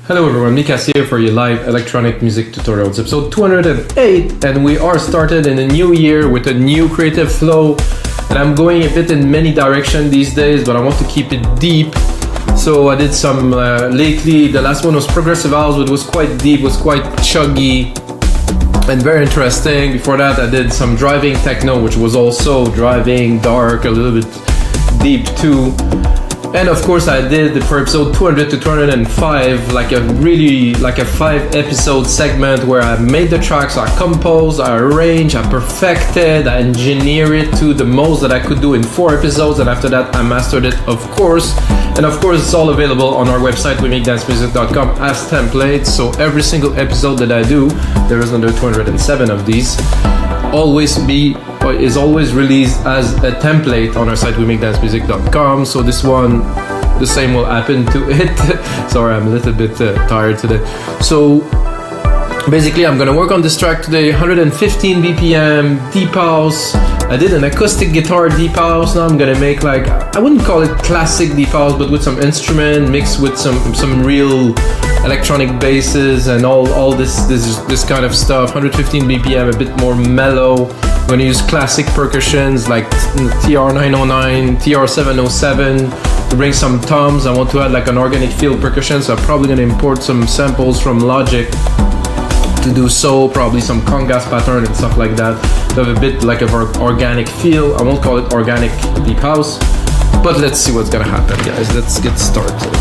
Hello everyone, Mikas here for your live electronic music tutorials, episode 208, and we are started in a new year with a new creative flow, and I'm going a bit in many directions these days, but I want to keep it deep. So I did some lately. The last one was progressive house, which was quite deep, was quite chuggy and very interesting. Before that I did some driving techno, which was also driving, dark, a little bit deep too. And of course I did for episode 200 to 205 like a 5-episode segment where I made the tracks, I composed, I arranged, I perfected, I engineered it to the most that I could do in 4 episodes, and after that I mastered it, of course. And of course it's all available on our website wemakedancemusic.com as templates, so every single episode that I do, there is under 207 of these, is always released as a template on our site wemakedancemusic.com. So this one, the same will happen to it. Sorry, I'm a little bit tired today. So basically I'm gonna work on this track today. 115 BPM deep house. I did an acoustic guitar deep house. Now I'm gonna make, like, I wouldn't call it classic deep house, but with some instrument mixed with some real electronic basses and all this kind of stuff. 115 BPM, a bit more mellow. I'm gonna use classic percussions like TR-909, TR-707 to bring some toms. I want to add like an organic field percussion, so I'm probably gonna import some samples from Logic to do so, probably some Congas pattern and stuff like that, to have a bit like of organic feel. I won't call it organic deep house, but let's see what's gonna happen, guys. Let's get started.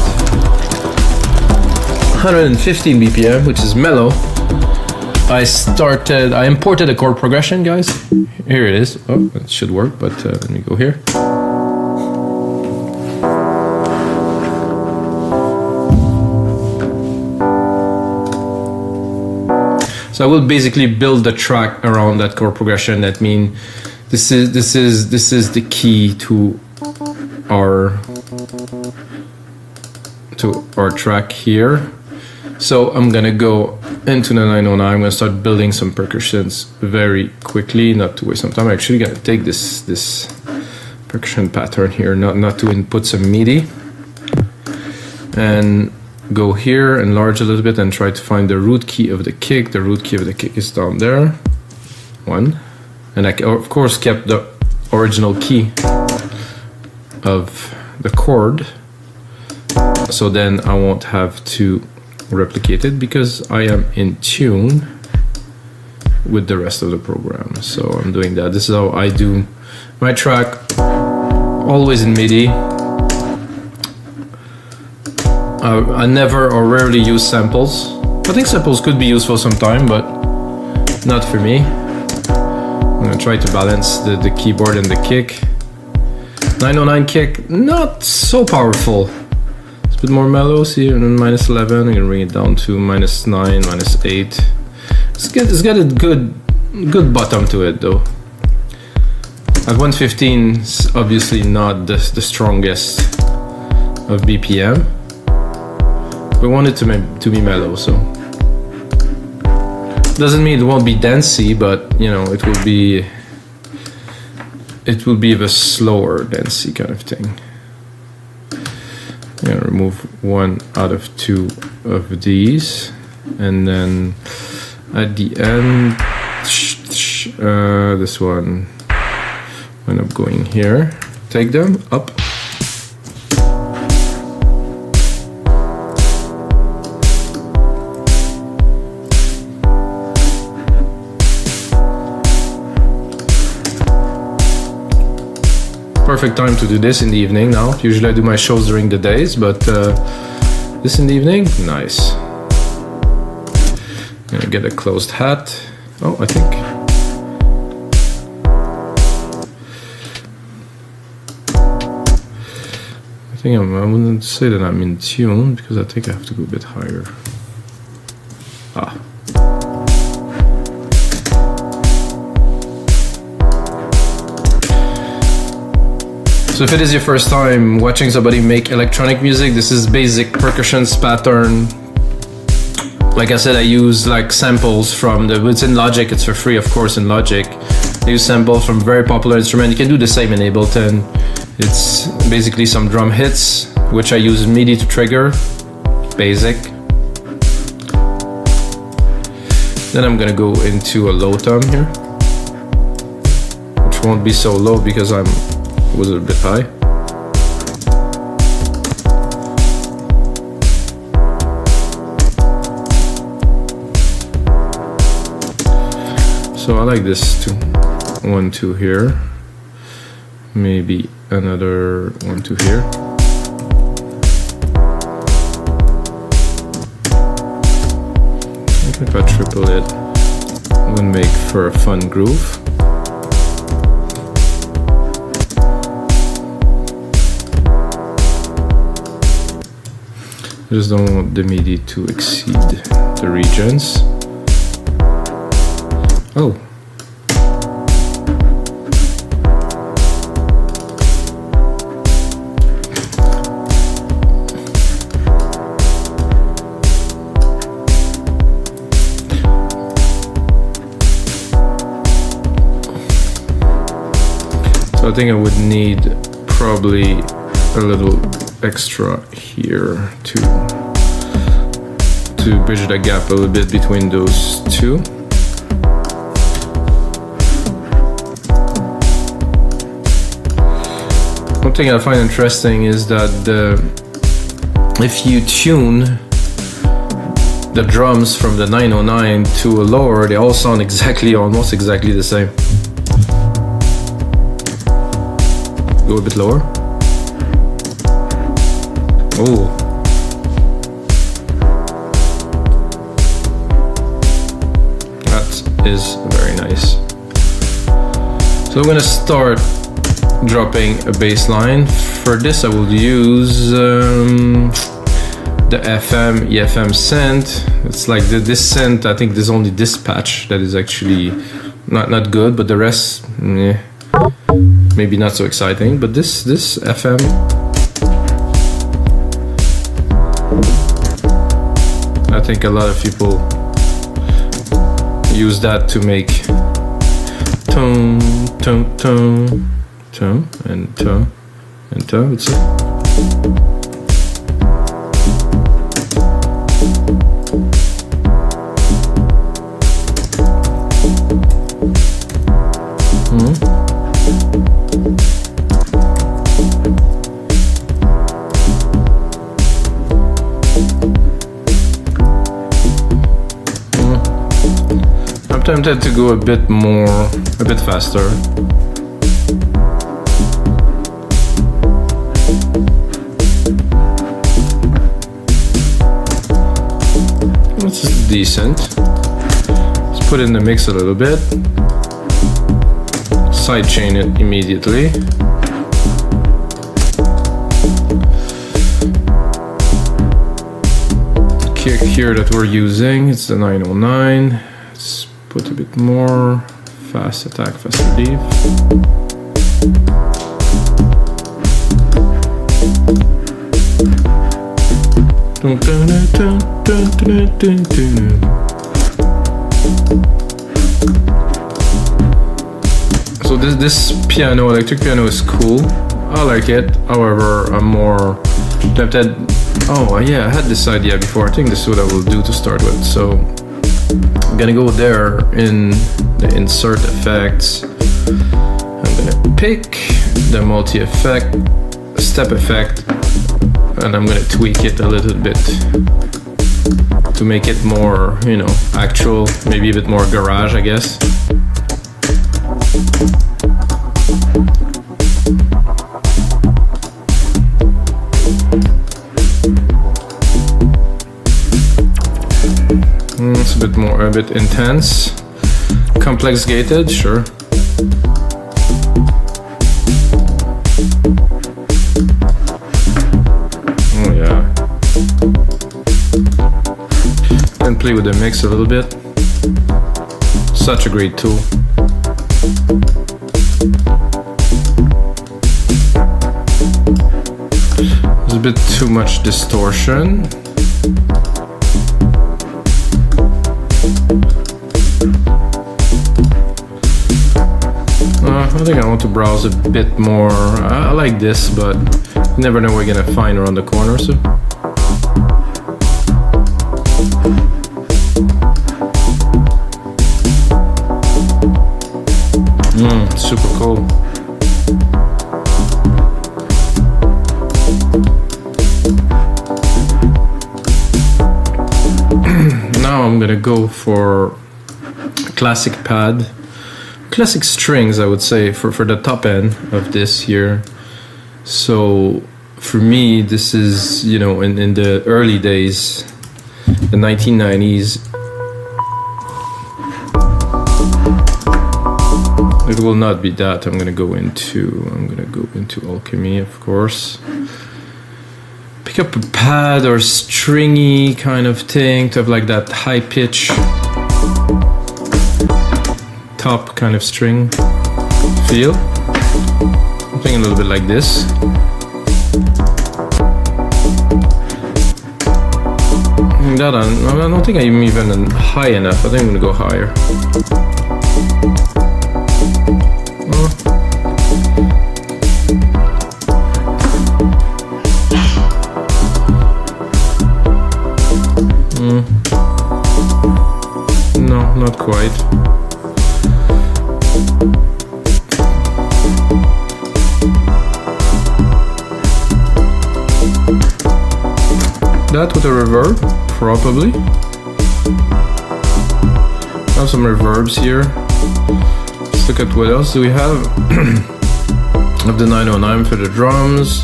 115 BPM, which is mellow. I imported a chord progression, guys. Here it is. Oh, it should work, but let me go here. So I will basically build the track around that chord progression. That means this is the key to our track here. So I'm gonna go into the 909. I'm gonna start building some percussions very quickly, not to waste some time. I'm actually gonna take this percussion pattern here, not to input some MIDI, and go here, enlarge a little bit, and try to find the root key of the kick. The root key of the kick is down there. 1, and I of course kept the original key of the chord, so then I won't have to replicate it because I am in tune with the rest of the program. So I'm doing that. This is how I do my track, always in MIDI. I never or rarely use samples. I think samples could be useful sometime, but not for me. I'm gonna try to balance the keyboard and the kick. 909 kick, not so powerful. It's a bit more mellow. See, and then -11. I'm gonna bring it down to -9, -8. It's got a good bottom to it though. At 115, it's obviously not the strongest of BPM. We want it to be mellow, so doesn't mean it won't be dancey, but you know, it will be a slower dancey kind of thing. I'm gonna remove 1 out of 2 of these, and then at the end, this one end up going here. Take them up. Perfect time to do this in the evening now. Usually I do my shows during the days, but this in the evening, nice. I'm gonna get a closed hat. Oh, I wouldn't say that I'm in tune, because I think I have to go a bit higher. So if it is your first time watching somebody make electronic music, this is basic percussions pattern. Like I said, I use like samples from it's in Logic, it's for free of course in Logic. I use samples from very popular instruments. You can do the same in Ableton. It's basically some drum hits, which I use MIDI to trigger, basic. Then I'm gonna go into a low tom here, which won't be so low because was a bit high. So I like this too. 1, 2 here. Maybe another 1, 2 here. If I triple it, would make for a fun groove. I just don't want the MIDI to exceed the regions. Oh. So I think I would need probably a little extra here to bridge the gap a little bit between those two. One thing I find interesting is that if you tune the drums from the 909 to a lower, they all sound almost exactly the same. Go a bit lower. Oh. That is very nice. So I'm gonna start dropping a bass line. For this I will use the FM Synth. It's like this synth, I think there's only this patch that is actually not good, but the rest, maybe not so exciting. But this FM, I think a lot of people use that to make tone, tone, tone, tone, and tone, and tone. It's I'm tempted to go a bit faster. This is decent. Let's put in the mix a little bit. Sidechain it immediately. The kick here that we're using, it's the 909. Let's put a bit more. Fast attack, fast relief. So this piano, electric piano, is cool. I like it. However, I'm more tempted. Oh yeah, I had this idea before. I think this is what I will do to start with. So I'm gonna go there in the insert effects. I'm gonna pick the multi-effect, step effect, and I'm gonna tweak it a little bit to make it more, actual, maybe a bit more garage, I guess. It's a bit intense. Complex gated, sure. Oh yeah. Can play with the mix a little bit. Such a great tool. There's a bit too much distortion. I think I want to browse a bit more. I like this, but you never know what you're gonna find around the corner. So super cool. Now I'm gonna go for classic pad, classic strings, I would say, for the top end of this here. So for me, this is, you know, in the early days, the 1990s. It will not be that. I'm gonna go into Alchemy, of course. Pick up a pad or stringy kind of thing to have like that high pitch top kind of string feel. Something a little bit like this. That I don't think I'm even high enough. I think I'm gonna go higher. No, not quite. That with a reverb, probably. Have some reverbs here. Let's look at what else do we have. Of the 909 for the drums.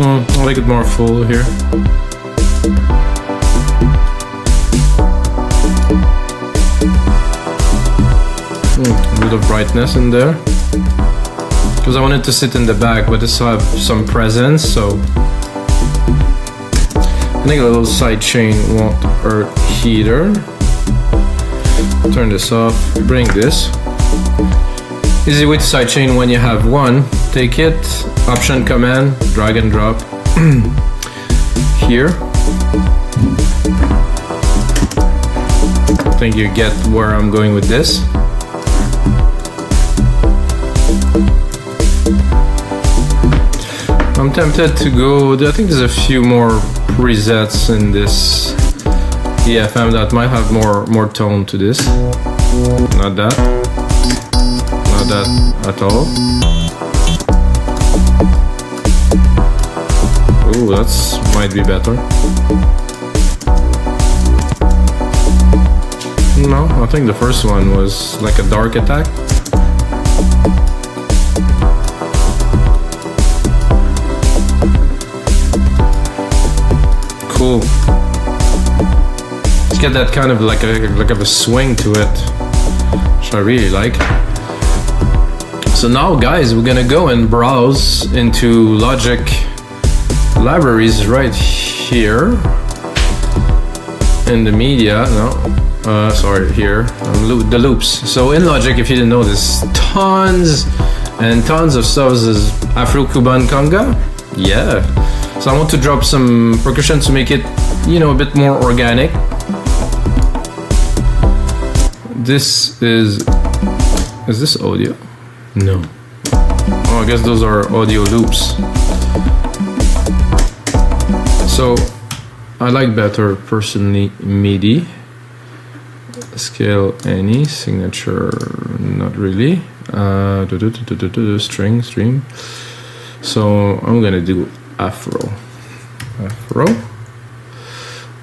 I'll make it more full here. A bit of brightness in there. Because I wanted to sit in the back, but this have some presence, so I think a little side chain won't hurt either. Turn this off, bring this. Easy way to sidechain when you have one. Take it, Option Command, drag and drop here. I think you get where I'm going with this. I'm tempted to go, I think there's a few more presets in this EFM that might have more tone to this. Not that. Not that at all. Oh, that's might be better. No, I think the first one was like a dark attack. Cool. Let's get that kind of like a swing to it, which I really like. So now, guys, we're gonna go and browse into Logic libraries right here in the media. No, sorry, here the loops. So in Logic, if you didn't know this, tons and tons of stuff is Afro-Cuban conga. Yeah. So I want to drop some percussion to make it, you know, a bit more organic. This is this audio? No. Oh, I guess those are audio loops. So I like better personally MIDI. Scale any, signature not really. String, stream. So I'm gonna do Afro.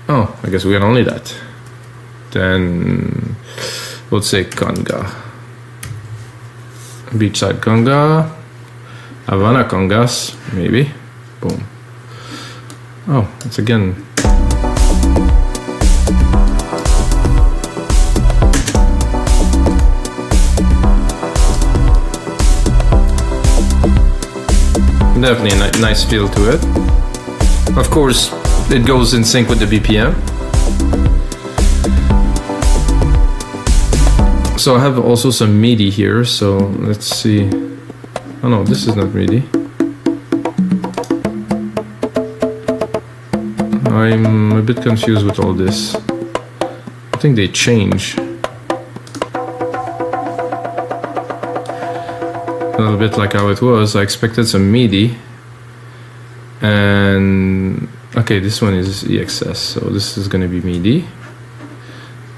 Oh, I guess we got only that. Then we'll say conga. Beachside conga. Havana congas, maybe. Boom. Oh, it's again. Definitely a nice feel to it. Of course, it goes in sync with the BPM. So I have also some MIDI here, so let's see. Oh no, this is not MIDI. I'm a bit confused with all this. I think they change. A little bit like how it was. I expected some MIDI. And okay, this one is EXS, so this is gonna be MIDI.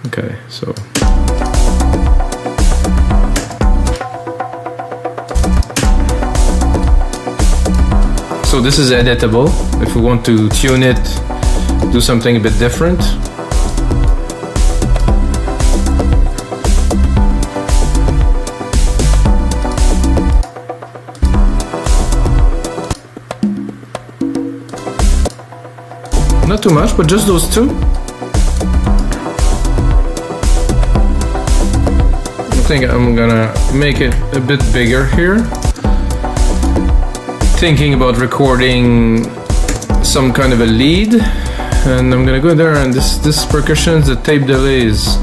Okay, so this is editable if we want to tune it, do something a bit different. Not too much, but just those two. I think I'm gonna make it a bit bigger here. Thinking about recording some kind of a lead, and I'm gonna go there, and this percussion, the tape delays,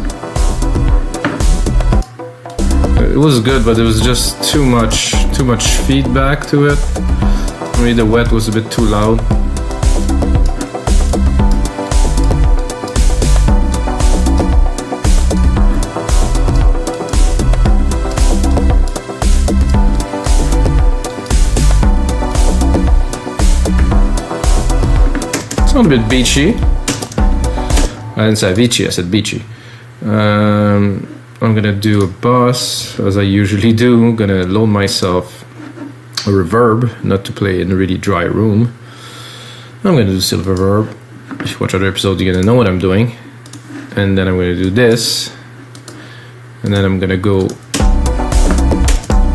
it was good, but it was just too much feedback to it. Maybe the wet was a bit too loud. Sound a bit beachy. I didn't say Avicii, I said beachy. I'm gonna do a bass as I usually do. I'm gonna loan myself a reverb, not to play in a really dry room. I'm gonna do silver reverb. If you watch other episodes, you're gonna know what I'm doing. And then I'm gonna do this. And then I'm gonna go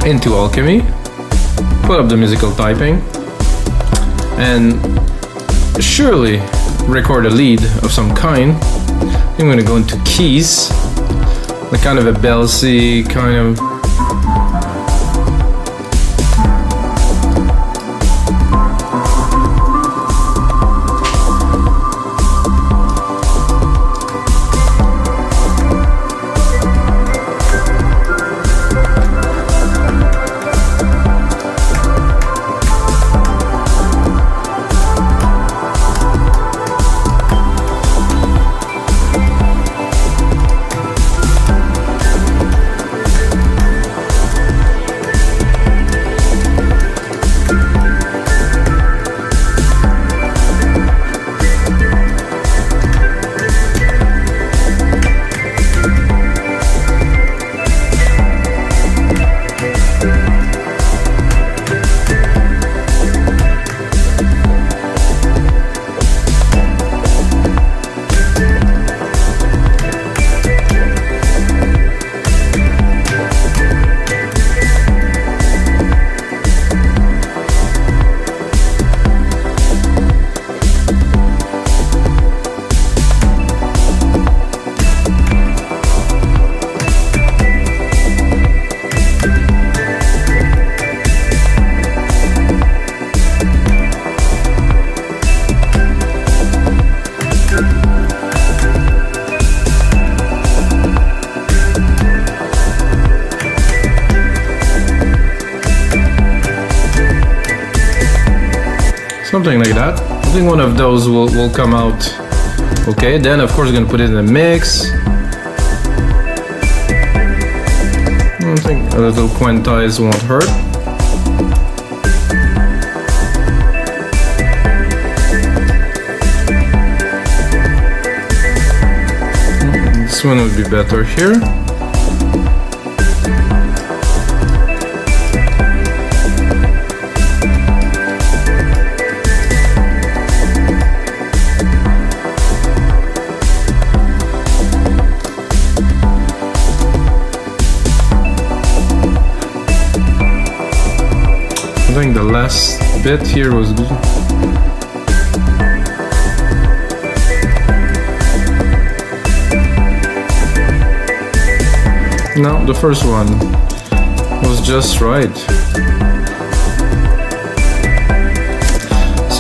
into Alchemy, put up the musical typing, and surely record a lead of some kind. I'm gonna go into keys, like kind of a belsy kind of. Something like that. I think one of those will come out okay. Then of course we're gonna put it in a mix. I think a little quantize won't hurt. This one would be better here. I think the last bit here was good. No, the first one was just right.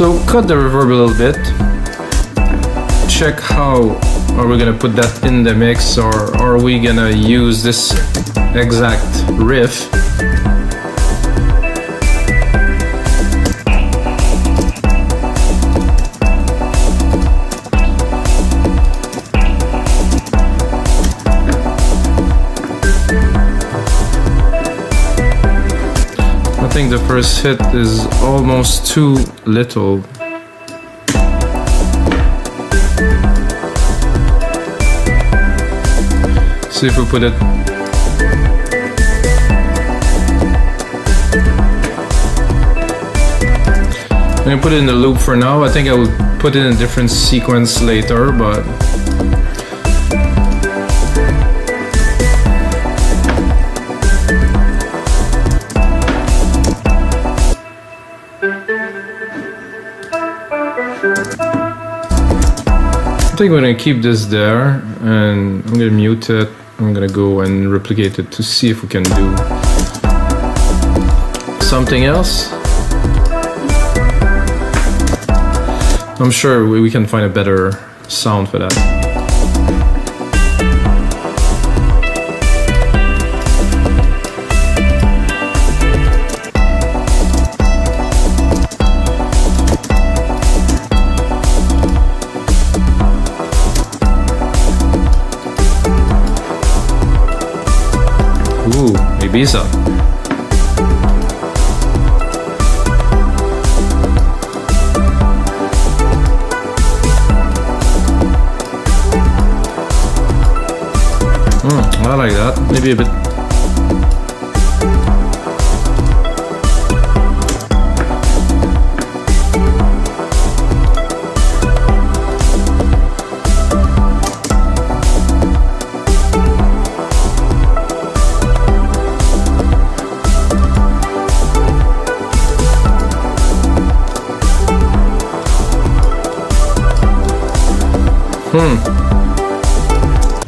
So cut the reverb a little bit. Check how are we gonna put that in the mix, or are we gonna use this exact riff? I think the first hit is almost too little. See if we put it. I'm gonna put it in the loop for now. I think I will put it in a different sequence later, but I think we're gonna keep this there, and I'm gonna mute it. I'm gonna go and replicate it to see if we can do something else. I'm sure we can find a better sound for that. Ooh, Ibiza. I like that. Maybe a bit.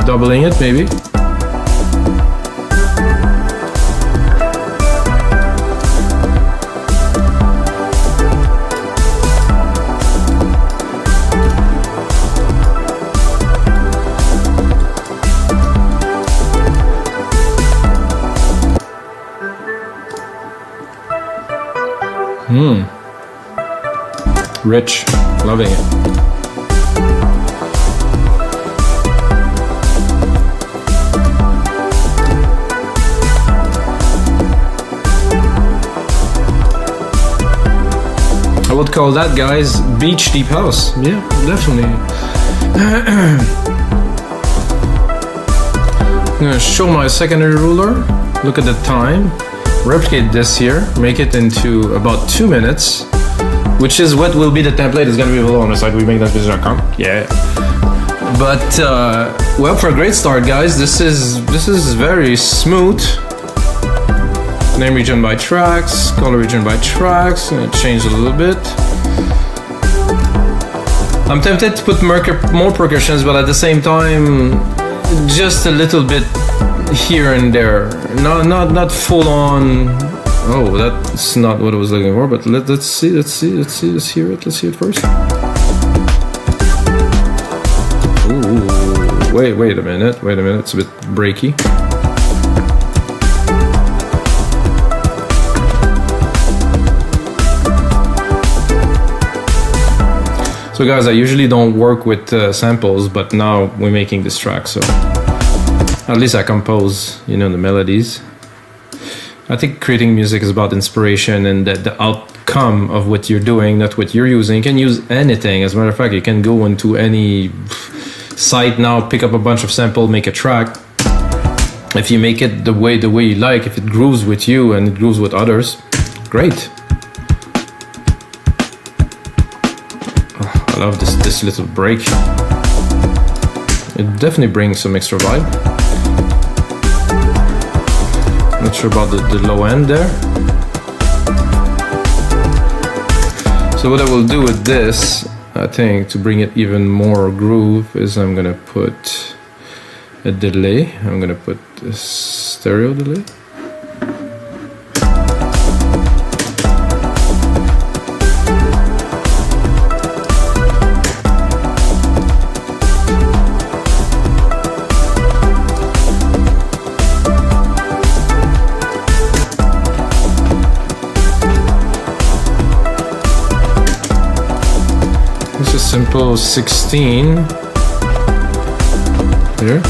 Doubling it, maybe. Rich, loving it. I would call that, guys, beach deep house. Yeah, definitely. I'm gonna show my secondary ruler. Look at the time. Replicate this here. Make it into about 2 minutes, which is what will be the template. It's gonna be available on the site. We make that business.com. Yeah. But well, for a great start, guys, this is very smooth. Name region by tracks, color region by tracks. I'm gonna change a little bit. I'm tempted to put more percussions, but at the same time, just a little bit here and there. Not full on. Oh, that's not what I was looking for. But let's see. Let's hear it. Let's hear it first. Ooh, wait a minute. It's a bit breaky. So guys, I usually don't work with samples, but now we're making this track, so at least I compose, the melodies. I think creating music is about inspiration and the outcome of what you're doing, not what you're using. You can use anything. As a matter of fact, you can go into any site now, pick up a bunch of samples, make a track. If you make it the way you like, if it grooves with you and it grooves with others, great. I love this little break. It definitely brings some extra vibe. Not sure about the low end there. So what I will do with this, I think, to bring it even more groove, is I'm gonna put a delay. I'm gonna put a stereo delay. simple 16 here.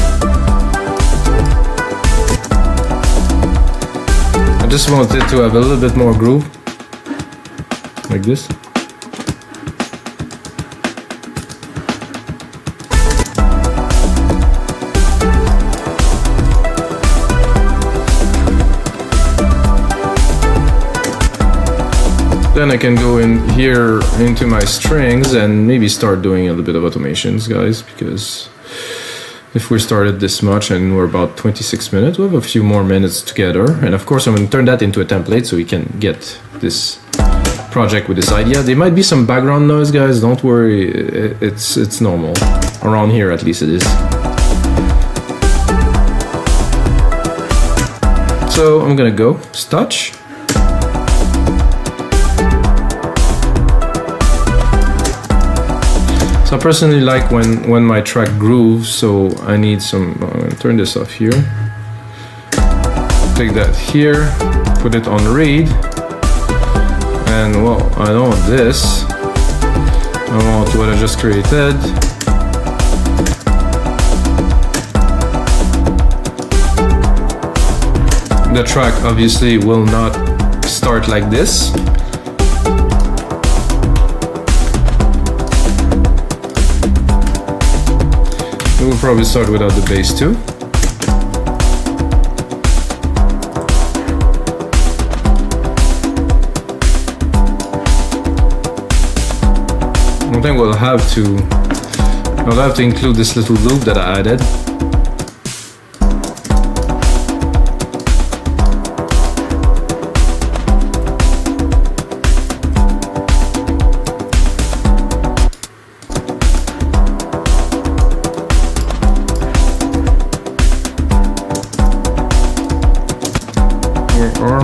I just wanted to have a little bit more groove, like this. Then I can go in here into my strings and maybe start doing a little bit of automations, guys, because if we started this much and we're about 26 minutes, we have a few more minutes together. And of course, I'm going to turn that into a template so we can get this project with this idea. There might be some background noise, guys. Don't worry, it's normal. Around here, at least it is. So I'm going to go touch. I personally like when my track grooves, so I need some, I'm gonna turn this off here. Take that here, put it on read, and well, I don't want this. I want what I just created. The track obviously will not start like this. We'll probably start without the bass too. I think I'll have to include this little loop that I added.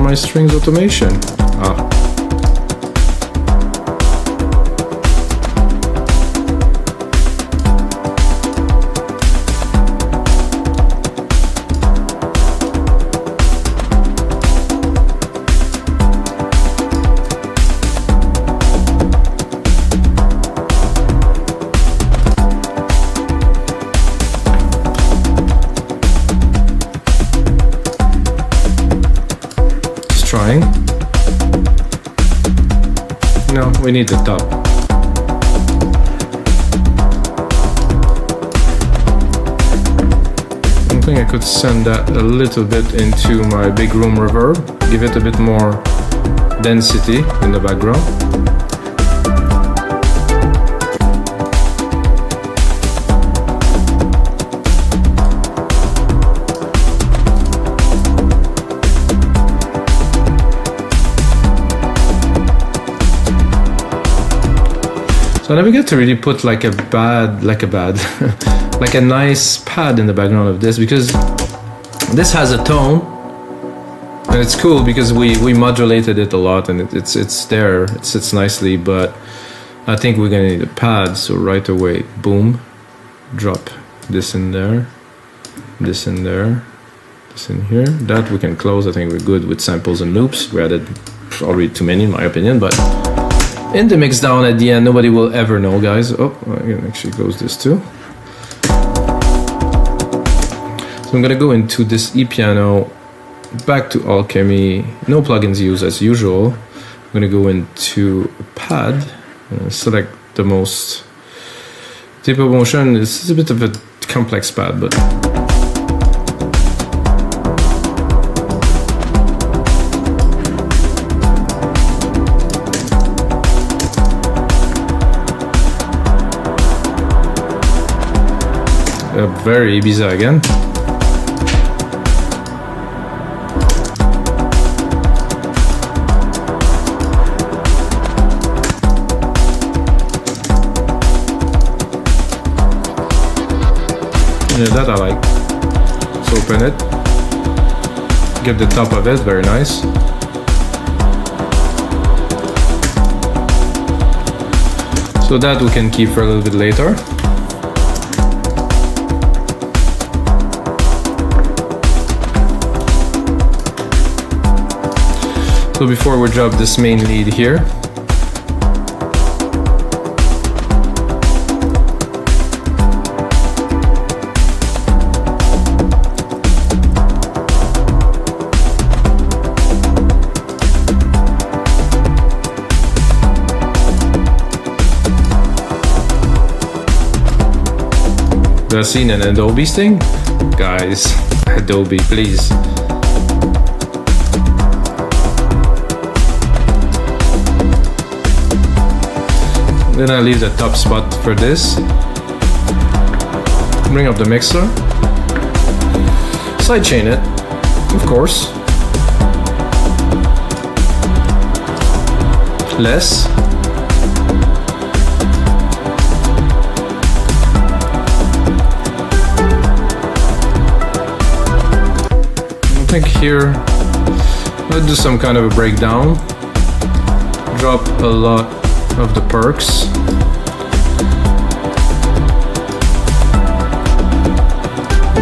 My strings automation. Trying. No, we need the top. I think I could send that a little bit into my big room reverb, give it a bit more density in the background. So I never get to really put like a nice pad in the background of this, because this has a tone and it's cool because we modulated it a lot and it's there, it sits nicely, but I think we're gonna need a pad. So right away, boom, drop this in there, this in there, this in here. That we can close. I think we're good with samples and loops. We added already too many in my opinion, but in the mix down at the end, nobody will ever know, guys. Oh, I can actually close this too. So I'm gonna go into this E-piano, back to Alchemy, no plugins used as usual. I'm gonna go into a pad, select the most typical motion. This is a bit of a complex pad, but very Ibiza again. Yeah, that I like. Let's open it. Get the top of it, very nice. So that we can keep for a little bit later. So before we drop this main lead here, Bassline and Adobe thing? Guys, Adobe, please. Then I leave the top spot for this. Bring up the mixer. Sidechain it, of course. Less. I think here, let's do some kind of a breakdown. Drop a lot of the perks.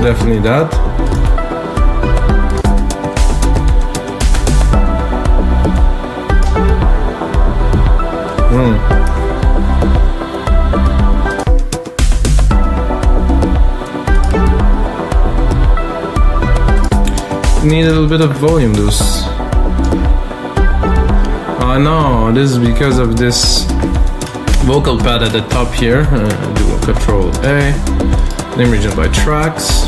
Definitely that. Need a little bit of volume, those. Oh no, this is because of this vocal pad at the top here. Do a Control A. Name region by tracks.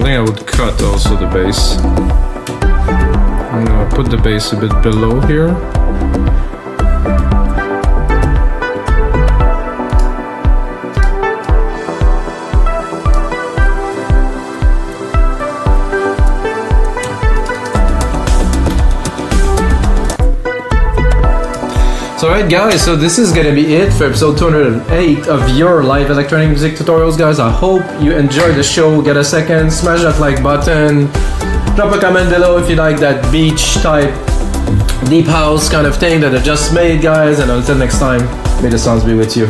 I would cut also the bass. I'm gonna put the bass a bit below here. So alright guys, so this is gonna be it for episode 208 of your live electronic music tutorials, guys. I hope you enjoyed the show. Get a second, smash that like button, drop a comment below if you like that beach type, deep house kind of thing that I just made, guys, and until next time, may the sounds be with you.